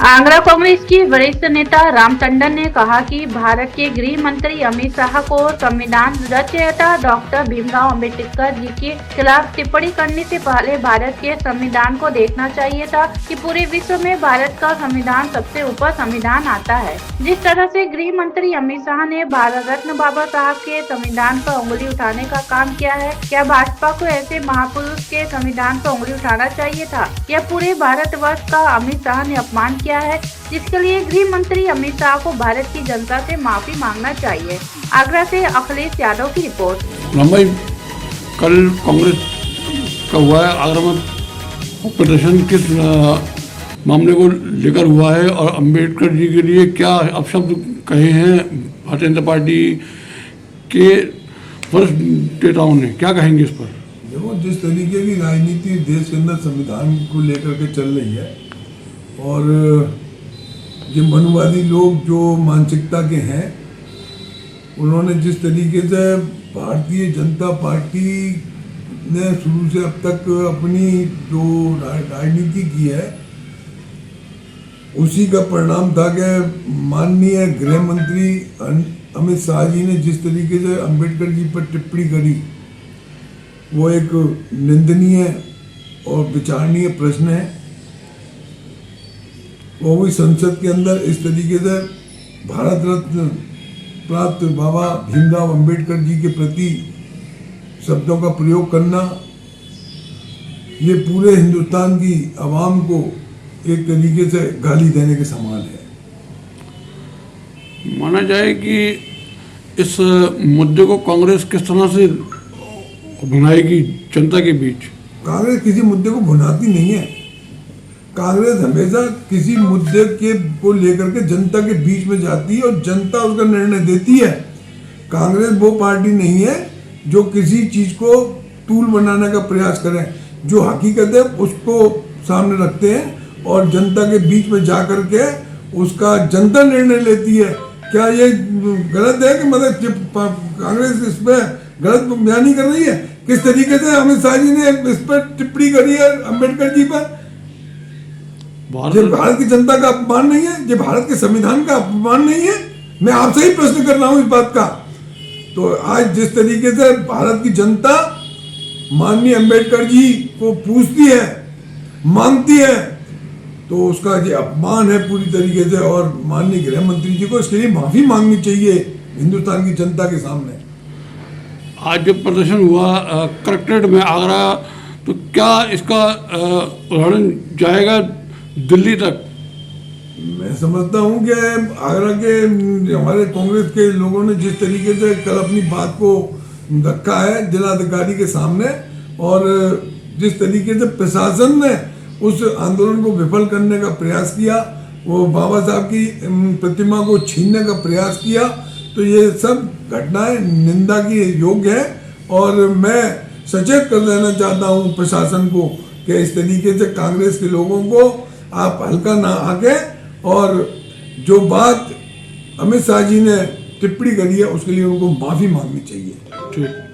आगरा कांग्रेस के वरिष्ठ नेता राम टंडन ने कहा कि भारत के गृह मंत्री अमित शाह को संविधान रचयिता डॉक्टर भीमराव अंबेडकर जी के खिलाफ टिप्पणी करने से पहले भारत के संविधान को देखना चाहिए था कि पूरे विश्व में भारत का संविधान सबसे ऊपर संविधान आता है। जिस तरह से गृह मंत्री अमित शाह ने भारत रत्न बाबा साहब के संविधान पर उंगली उठाने का काम किया है, क्या भाजपा को ऐसे महापुरुष के संविधान पर उंगली उठाना चाहिए था? या पूरे भारतवर्ष का अमित शाह ने अपमान किया है, जिसके लिए गृह मंत्री अमित शाह को भारत की जनता से माफी मांगना चाहिए। आगरा से अखिलेश यादव की रिपोर्ट। भाई, कल कांग्रेस का हुआ है आगरा में प्रदर्शन, किस मामले को लेकर हुआ है और अंबेडकर जी के लिए क्या अपशब्द कहे हैं भारतीय जनता पार्टी के वरिष्ठ नेताओं ने, क्या कहेंगे इस पर? देखो, जिस तरीके की राजनीति देश के अंदर संविधान को लेकर के चल रही है और ये मनुवादी लोग जो मानसिकता के हैं, उन्होंने जिस तरीके से भारतीय जनता पार्टी ने शुरू से अब तक अपनी जो राजनीति की है, उसी का परिणाम था कि माननीय गृह मंत्री अमित शाह जी ने जिस तरीके से अंबेडकर जी पर टिप्पणी करी, वो एक निंदनीय और विचारणीय प्रश्न है। वो भी संसद के अंदर इस तरीके से भारत रत्न प्राप्त बाबा भीमराव अंबेडकर जी के प्रति शब्दों का प्रयोग करना, ये पूरे हिंदुस्तान की आवाम को एक तरीके से गाली देने के समान है। माना जाए कि इस मुद्दे को कांग्रेस किस तरह से भुनाएगी जनता के बीच? कांग्रेस किसी मुद्दे को भुनाती नहीं है। कांग्रेस हमेशा किसी मुद्दे के को लेकर के जनता के बीच में जाती है और जनता उसका निर्णय देती है। कांग्रेस वो पार्टी नहीं है जो किसी चीज को तूल बनाने का प्रयास करे। जो हकीकत है उसको सामने रखते हैं और जनता के बीच में जा करके उसका जनता निर्णय लेती है। क्या ये गलत है कि मतलब कांग्रेस इस पर गलत बयानी कर रही है? किस तरीके से अमित शाह जी ने इस पर टिप्पणी करी है अंबेडकर जी पर? ये भारत की जनता का अपमान नहीं है? ये भारत के संविधान का अपमान नहीं है? मैं आपसे ही प्रश्न कर रहा हूं इस बात का। तो आज जिस तरीके से भारत की जनता माननीय अंबेडकर जी को पूछती है, मांगती है, तो उसका ये अपमान है पूरी तरीके से। और माननीय गृह मंत्री जी को इसके लिए माफी मांगनी चाहिए हिंदुस्तान की जनता के सामने। आज जब प्रदर्शन हुआ कलेक्ट्रेट में आगरा, तो क्या इसका उदाहरण जाएगा दिल्ली तक? मैं समझता हूं कि आगरा के हमारे कांग्रेस के लोगों ने जिस तरीके से कल अपनी बात को रखा है जिलाधिकारी के सामने, और जिस तरीके से प्रशासन ने उस आंदोलन को विफल करने का प्रयास किया, वो बाबा साहब की प्रतिमा को छीनने का प्रयास किया, तो ये सब घटनाएं निंदा की योग्य है। और मैं सचेत कर देना चाहता हूं प्रशासन को कि इस तरीके से कांग्रेस के लोगों को आप हल्का ना आके, और जो बात अमित शाह जी ने टिप्पणी करी है उसके लिए उनको माफी मांगनी चाहिए। ठीक।